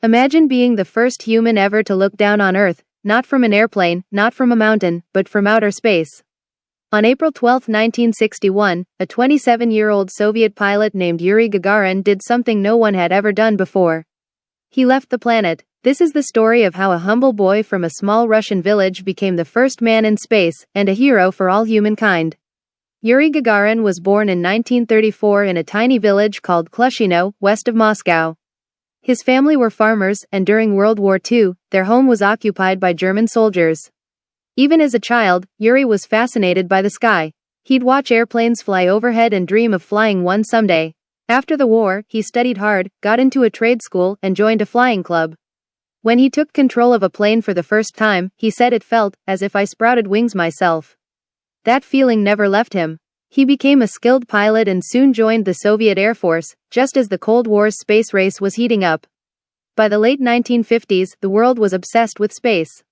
Imagine being the first human ever to look down on Earth, not from an airplane, not from a mountain, but from outer space. On April 12, 1961, a 27-year-old Soviet pilot named Yuri Gagarin did something no one had ever done before. He left the planet. This is the story of how a humble boy from a small Russian village became the first man in space, and a hero for all humankind. Yuri Gagarin was born in 1934 in a tiny village called Klushino, west of Moscow. His family were farmers, and during World War II, their home was occupied by German soldiers. Even as a child, Yuri was fascinated by the sky. He'd watch airplanes fly overhead and dream of flying one someday. After the war, he studied hard, got into a trade school, and joined a flying club. When he took control of a plane for the first time, he said it felt as if I sprouted wings myself. That feeling never left him. He became a skilled pilot and soon joined the Soviet Air Force, just as the Cold War's space race was heating up. By the late 1950s, the world was obsessed with space.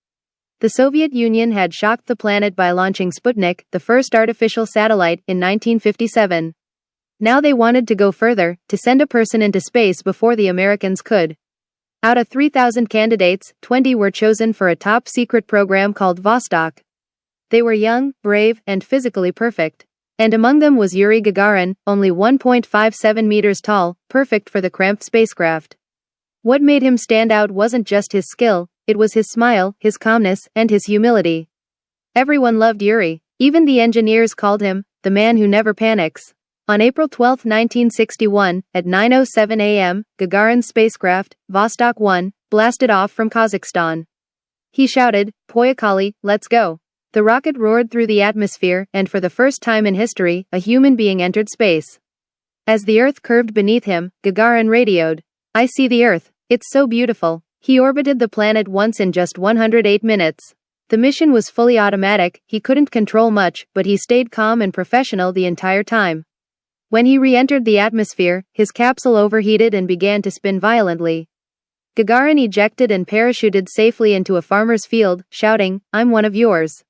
The Soviet Union had shocked the planet by launching Sputnik, the first artificial satellite, in 1957. Now they wanted to go further, to send a person into space before the Americans could. Out of 3,000 candidates, 20 were chosen for a top-secret program called Vostok. They were young, brave, and physically perfect. And among them was Yuri Gagarin, only 1.57 meters tall, perfect for the cramped spacecraft. What made him stand out wasn't just his skill, it was his smile, his calmness, and his humility. Everyone loved Yuri. Even the engineers called him the man who never panics. On April 12, 1961, at 9:07 a.m., Gagarin's spacecraft, Vostok 1, blasted off from Kazakhstan. He shouted, "Poyakali, let's go." The rocket roared through the atmosphere, and for the first time in history, a human being entered space. As the Earth curved beneath him, Gagarin radioed, "I see the Earth. It's so beautiful." He orbited the planet once in just 108 minutes. The mission was fully automatic, he couldn't control much, but he stayed calm and professional the entire time. When he re-entered the atmosphere, his capsule overheated and began to spin violently. Gagarin ejected and parachuted safely into a farmer's field, shouting, "I'm one of yours.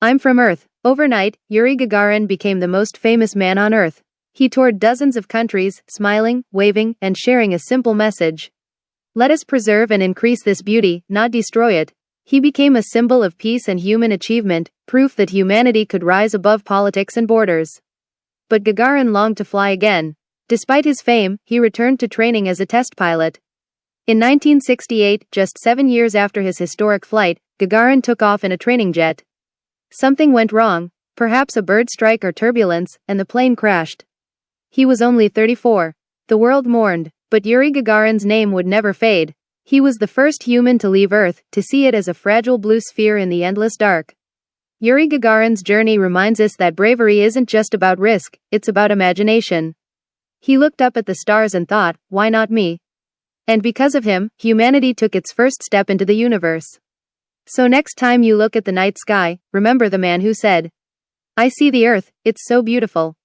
I'm from Earth." Overnight, Yuri Gagarin became the most famous man on Earth. He toured dozens of countries, smiling, waving, and sharing a simple message. Let us preserve and increase this beauty, not destroy it. He became a symbol of peace and human achievement, proof that humanity could rise above politics and borders. But Gagarin longed to fly again. Despite his fame, he returned to training as a test pilot. In 1968, just 7 years after his historic flight, Gagarin took off in a training jet. Something went wrong, perhaps a bird strike or turbulence, and the plane crashed. He was only 34. The world mourned, but Yuri Gagarin's name would never fade. He was the first human to leave Earth, to see it as a fragile blue sphere in the endless dark. Yuri Gagarin's journey reminds us that bravery isn't just about risk, it's about imagination. He looked up at the stars and thought, why not me? And because of him, humanity took its first step into the universe. So next time you look at the night sky, remember the man who said, "I see the Earth, it's so beautiful."